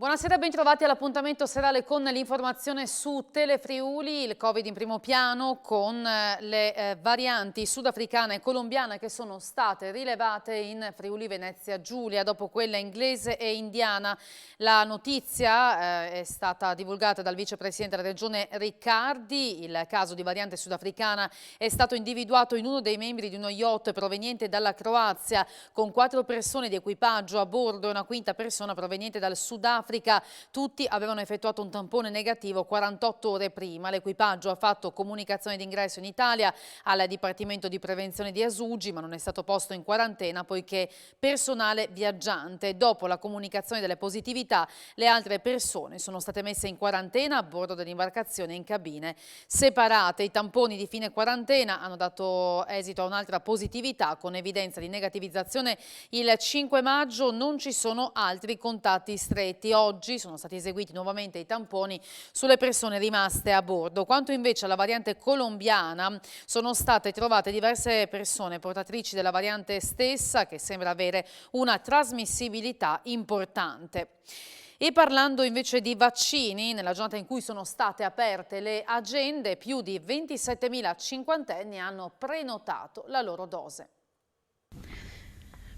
Buonasera, ben trovati all'appuntamento serale con l'informazione su Telefriuli, il Covid in primo piano con le varianti sudafricana e colombiana che sono state rilevate in Friuli Venezia Giulia dopo quella inglese e indiana. La notizia è stata divulgata dal vicepresidente della regione Riccardi. Il caso di variante sudafricana è stato individuato in uno dei membri di uno yacht proveniente dalla Croazia con 4 persone di equipaggio a bordo e una quinta persona proveniente dal Sudafrica. Tutti avevano effettuato un tampone negativo 48 ore prima. L'equipaggio ha fatto comunicazione d'ingresso in Italia al Dipartimento di Prevenzione di Asugi, ma non è stato posto in quarantena poiché personale viaggiante. Dopo la comunicazione delle positività, le altre persone sono state messe in quarantena a bordo dell'imbarcazione in cabine separate. I tamponi di fine quarantena hanno dato esito a un'altra positività con evidenza di negativizzazione il 5 maggio. Non ci sono altri contatti stretti. Oggi sono stati eseguiti nuovamente i tamponi sulle persone rimaste a bordo. Quanto invece alla variante colombiana, sono state trovate diverse persone portatrici della variante stessa che sembra avere una trasmissibilità importante. E parlando invece di vaccini, nella giornata in cui sono state aperte le agende, più di 27.000 cinquantenni hanno prenotato la loro dose.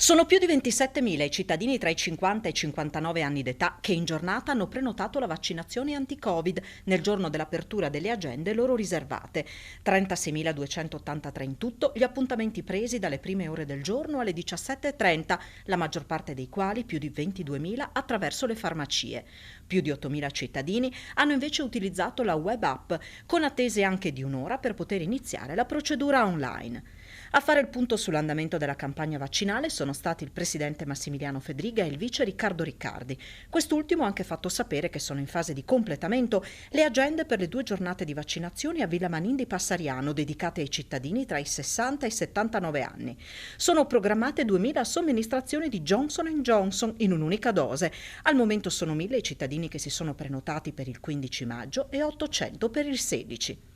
Sono più di 27.000 i cittadini tra i 50 e i 59 anni d'età che in giornata hanno prenotato la vaccinazione anti-Covid nel giorno dell'apertura delle agende loro riservate. 36.283 in tutto gli appuntamenti presi dalle prime ore del giorno alle 17.30, la maggior parte dei quali, più di 22.000, attraverso le farmacie. Più di 8.000 cittadini hanno invece utilizzato la web app, con attese anche di un'ora per poter iniziare la procedura online. A fare il punto sull'andamento della campagna vaccinale sono stati il presidente Massimiliano Fedriga e il vice Riccardo Riccardi. Quest'ultimo ha anche fatto sapere che sono in fase di completamento le agende per le 2 giornate di vaccinazioni a Villa Manin di Passariano dedicate ai cittadini tra i 60 e i 79 anni. Sono programmate 2.000 somministrazioni di Johnson & Johnson in un'unica dose. Al momento sono 1.000 i cittadini che si sono prenotati per il 15 maggio e 800 per il 16.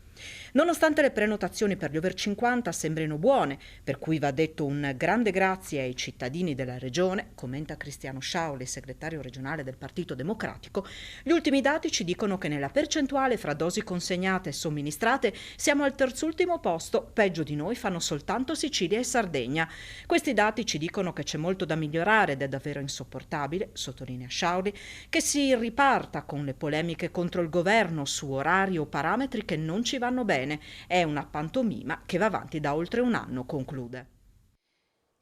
Nonostante le prenotazioni per gli over 50 sembrino buone, per cui va detto un grande grazie ai cittadini della regione, commenta Cristiano Sciauli, segretario regionale del Partito Democratico, gli ultimi dati ci dicono che nella percentuale fra dosi consegnate e somministrate siamo al terzultimo posto, peggio di noi fanno soltanto Sicilia e Sardegna. Questi dati ci dicono che c'è molto da migliorare ed è davvero insopportabile, sottolinea Sciauli, che si riparta con le polemiche contro il governo su orari o parametri che non ci vanno bene. È una pantomima che va avanti da oltre un anno, conclude.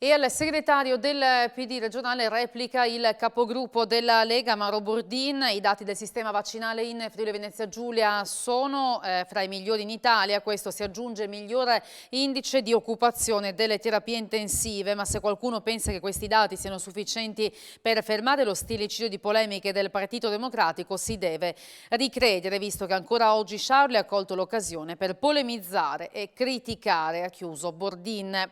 E al segretario del PD regionale replica il capogruppo della Lega Mauro Bordin. I dati del sistema vaccinale in Friuli Venezia Giulia sono fra i migliori in Italia. Questo si aggiunge il migliore indice di occupazione delle terapie intensive. Ma se qualcuno pensa che questi dati siano sufficienti per fermare lo stillicidio di polemiche del Partito Democratico, si deve ricredere, visto che ancora oggi Charlie ha colto l'occasione per polemizzare e criticare, ha chiuso Bordin.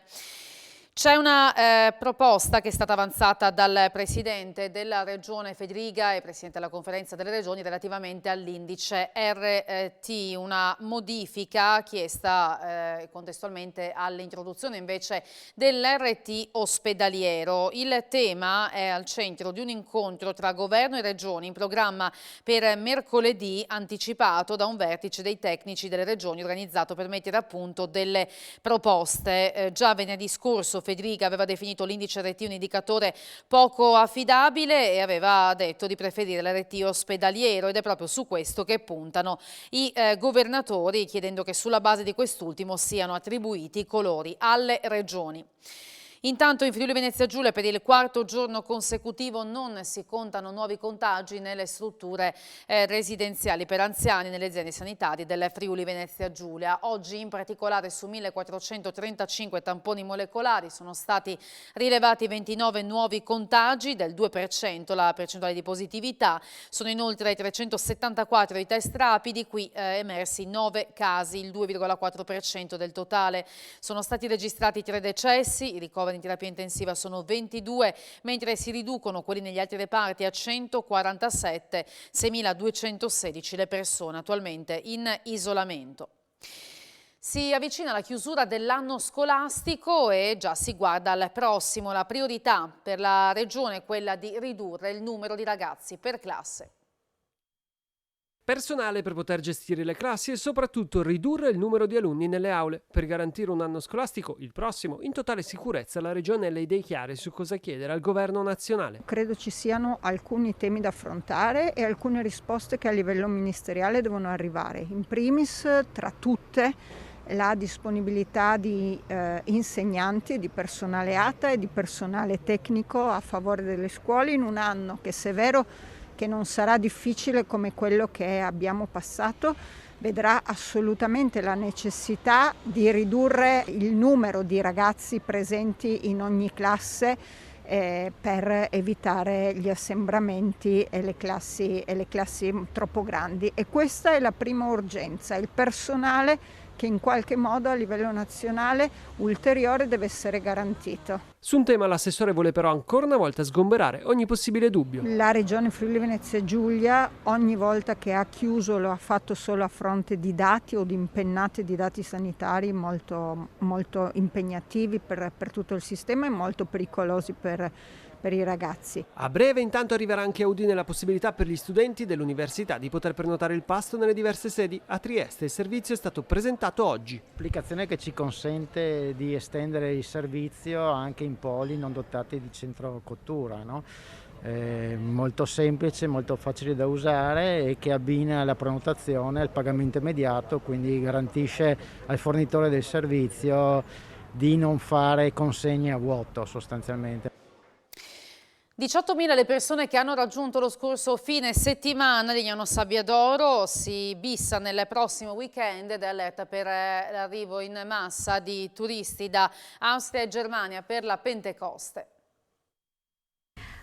C'è una proposta che è stata avanzata dal Presidente della Regione Fedriga e Presidente della Conferenza delle Regioni relativamente all'indice RT, una modifica chiesta contestualmente all'introduzione invece dell'RT ospedaliero. Il tema è al centro di un incontro tra Governo e Regioni in programma per mercoledì, anticipato da un vertice dei tecnici delle Regioni organizzato per mettere a punto delle proposte. Già venerdì scorso Fedriga aveva definito l'indice RT un indicatore poco affidabile e aveva detto di preferire l'RT ospedaliero, ed è proprio su questo che puntano i governatori, chiedendo che sulla base di quest'ultimo siano attribuiti i colori alle regioni. Intanto in Friuli Venezia Giulia per il 4º giorno consecutivo non si contano nuovi contagi nelle strutture residenziali per anziani nelle aziende sanitarie del Friuli Venezia Giulia. Oggi in particolare su 1.435 tamponi molecolari sono stati rilevati 29 nuovi contagi, del 2% la percentuale di positività. Sono inoltre 374 i test rapidi, qui emersi 9 casi, il 2,4% del totale. Sono stati registrati 3 decessi, i ricoveri in terapia intensiva sono 22, mentre si riducono quelli negli altri reparti a 147, 6.216 le persone attualmente in isolamento. Si avvicina la chiusura dell'anno scolastico e già si guarda al prossimo. La priorità per la Regione è quella di ridurre il numero di ragazzi per classe. Personale per poter gestire le classi e soprattutto ridurre il numero di alunni nelle aule. Per garantire un anno scolastico, il prossimo, in totale sicurezza, la Regione ha le idee chiare su cosa chiedere al Governo nazionale. Credo ci siano alcuni temi da affrontare e alcune risposte che a livello ministeriale devono arrivare. In primis, tra tutte, la disponibilità di insegnanti, di personale ATA e di personale tecnico a favore delle scuole in un anno che, se è vero che non sarà difficile come quello che abbiamo passato, vedrà assolutamente la necessità di ridurre il numero di ragazzi presenti in ogni classe per evitare gli assembramenti e le classi troppo grandi. E questa è la prima urgenza, il personale che in qualche modo a livello nazionale ulteriore deve essere garantito. Su un tema l'assessore vuole però ancora una volta sgomberare ogni possibile dubbio. La Regione Friuli Venezia Giulia ogni volta che ha chiuso lo ha fatto solo a fronte di dati o di impennate di dati sanitari molto, molto impegnativi per tutto il sistema e molto pericolosi per i ragazzi. A breve intanto arriverà anche a Udine la possibilità per gli studenti dell'università di poter prenotare il pasto nelle diverse sedi. A Trieste il servizio è stato presentato oggi. Applicazione che ci consente di estendere il servizio anche in poli non dotati di centro cottura, no? Molto semplice, molto facile da usare e che abbina la prenotazione al pagamento immediato, quindi garantisce al fornitore del servizio di non fare consegne a vuoto sostanzialmente. 18.000 le persone che hanno raggiunto lo scorso fine settimana Lignano Sabbiadoro. Si bissa nel prossimo weekend ed è allerta per l'arrivo in massa di turisti da Austria e Germania per la Pentecoste.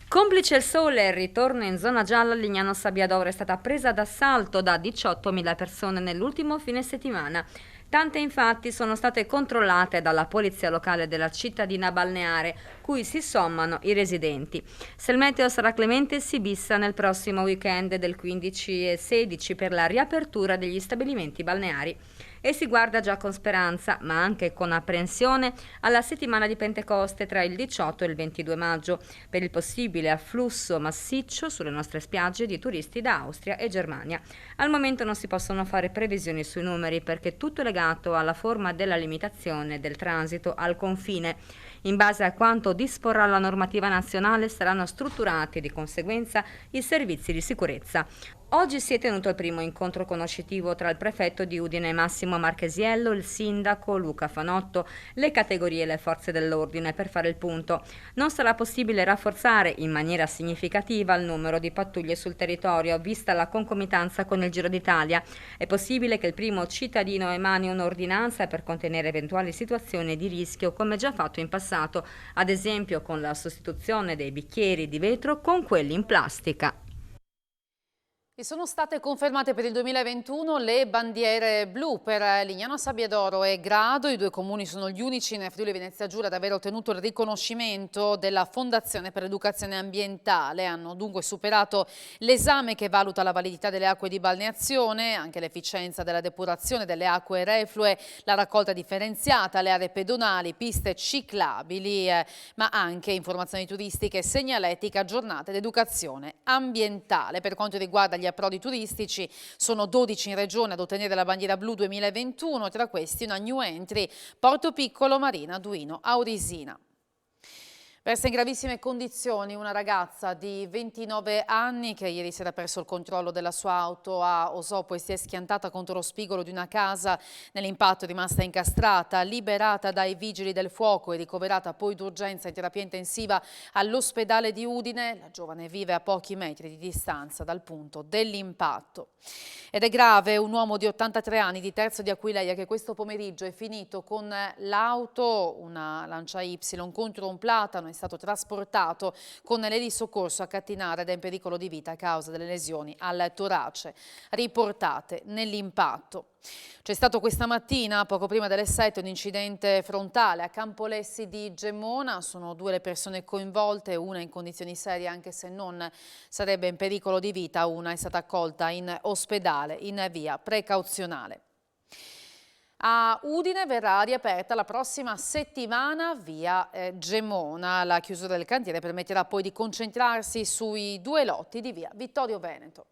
Complice il sole e il ritorno in zona gialla, Lignano Sabbiadoro è stata presa d'assalto da 18.000 persone nell'ultimo fine settimana. Tante infatti sono state controllate dalla polizia locale della cittadina balneare, cui si sommano i residenti. Se il meteo sarà clemente si bissa nel prossimo weekend del 15 e 16 per la riapertura degli stabilimenti balneari. E si guarda già con speranza, ma anche con apprensione, alla settimana di Pentecoste tra il 18 e il 22 maggio, per il possibile afflusso massiccio sulle nostre spiagge di turisti da Austria e Germania. Al momento non si possono fare previsioni sui numeri perché tutto è legato alla forma della limitazione del transito al confine. In base a quanto disporrà la normativa nazionale saranno strutturati di conseguenza i servizi di sicurezza. Oggi si è tenuto il primo incontro conoscitivo tra il prefetto di Udine Massimo Marchesiello, il sindaco Luca Fanotto, le categorie e le forze dell'ordine per fare il punto. Non sarà possibile rafforzare in maniera significativa il numero di pattuglie sul territorio, vista la concomitanza con il Giro d'Italia. È possibile che il primo cittadino emani un'ordinanza per contenere eventuali situazioni di rischio, come già fatto in passato, ad esempio con la sostituzione dei bicchieri di vetro con quelli in plastica. E sono state confermate per il 2021 le bandiere blu per Lignano Sabbiadoro e Grado. I due comuni sono gli unici in Friuli Venezia Giulia ad aver ottenuto il riconoscimento della Fondazione per l'Educazione Ambientale. Hanno dunque superato l'esame che valuta la validità delle acque di balneazione, anche l'efficienza della depurazione delle acque reflue, la raccolta differenziata, le aree pedonali, piste ciclabili, ma anche informazioni turistiche, segnaletica, giornate d'educazione ambientale. Per quanto riguarda gli approdi turistici, sono 12 in regione ad ottenere la bandiera blu 2021, tra questi una new entry, Porto Piccolo, Marina, Duino, Aurisina. Versa in gravissime condizioni una ragazza di 29 anni che ieri sera ha perso il controllo della sua auto a Osopo e si è schiantata contro lo spigolo di una casa. Nell'impatto è rimasta incastrata, liberata dai vigili del fuoco e ricoverata poi d'urgenza in terapia intensiva all'ospedale di Udine. La giovane vive a pochi metri di distanza dal punto dell'impatto. Ed è grave un uomo di 83 anni di Terzo di Aquileia che questo pomeriggio è finito con l'auto, una Lancia Y, contro un platano. È stato trasportato con le di soccorso a Cattinara ed è in pericolo di vita a causa delle lesioni al torace riportate nell'impatto. C'è stato questa mattina, poco prima delle 7, un incidente frontale a Campolessi di Gemmona. Sono 2 le persone coinvolte, una in condizioni serie anche se non sarebbe in pericolo di vita, una è stata accolta in ospedale in via precauzionale. A Udine verrà riaperta la prossima settimana via Gemona. La chiusura del cantiere permetterà poi di concentrarsi sui 2 lotti di via Vittorio Veneto.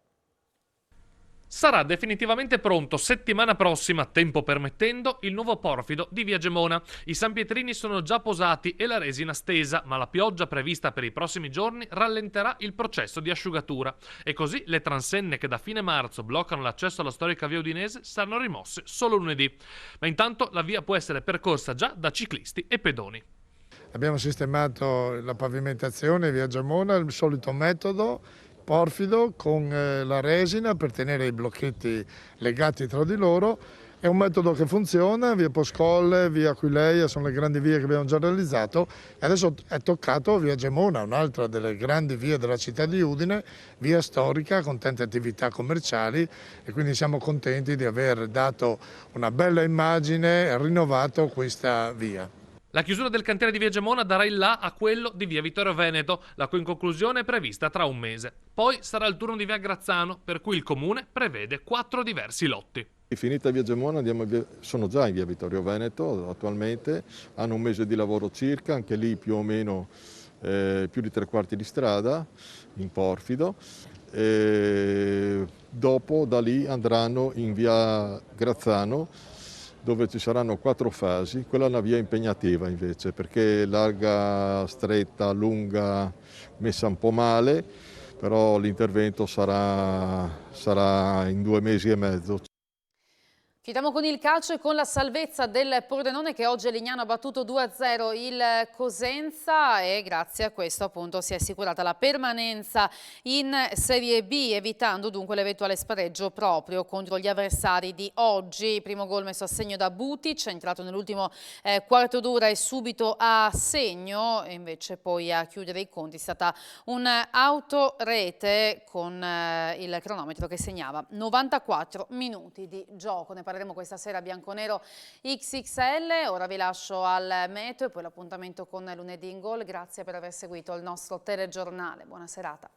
Sarà definitivamente pronto settimana prossima, tempo permettendo, il nuovo porfido di via Gemona. I sanpietrini sono già posati e la resina stesa, ma la pioggia prevista per i prossimi giorni rallenterà il processo di asciugatura. E così le transenne che da fine marzo bloccano l'accesso alla storica via udinese saranno rimosse solo lunedì. Ma intanto la via può essere percorsa già da ciclisti e pedoni. Abbiamo sistemato la pavimentazione via Gemona, il solito metodo porfido con la resina per tenere i blocchetti legati tra di loro. È un metodo che funziona, via Poscolle, via Aquileia sono le grandi vie che abbiamo già realizzato e adesso è toccato via Gemona, un'altra delle grandi vie della città di Udine, via storica con tante attività commerciali e quindi siamo contenti di aver dato una bella immagine e rinnovato questa via. La chiusura del cantiere di via Gemona darà il là a quello di via Vittorio Veneto, la cui conclusione è prevista tra un mese. Poi sarà il turno di via Grazzano, per cui il comune prevede 4 diversi lotti. Finita via Gemona sono già in via Vittorio Veneto attualmente, hanno un mese di lavoro circa, anche lì più o meno più di 3/4 di strada in porfido. Dopo da lì andranno in via Grazzano, dove ci saranno 4 fasi. Quella è una via impegnativa invece, perché larga, stretta, lunga, messa un po' male, però l'intervento sarà in 2 mesi e mezzo. Chiudiamo con il calcio e con la salvezza del Pordenone che oggi a Lignano ha battuto 2-0 il Cosenza e grazie a questo appunto si è assicurata la permanenza in Serie B, evitando dunque l'eventuale spareggio proprio contro gli avversari di oggi. Primo gol messo a segno da Butic, entrato nell'ultimo quarto d'ora e subito a segno, e invece poi a chiudere i conti è stata un'autorete con il cronometro che segnava 94 minuti di gioco. Ne parleremo questa sera bianconero XXL. Ora vi lascio al meteo e poi l'appuntamento con lunedì in gol. Grazie per aver seguito il nostro telegiornale. Buona serata.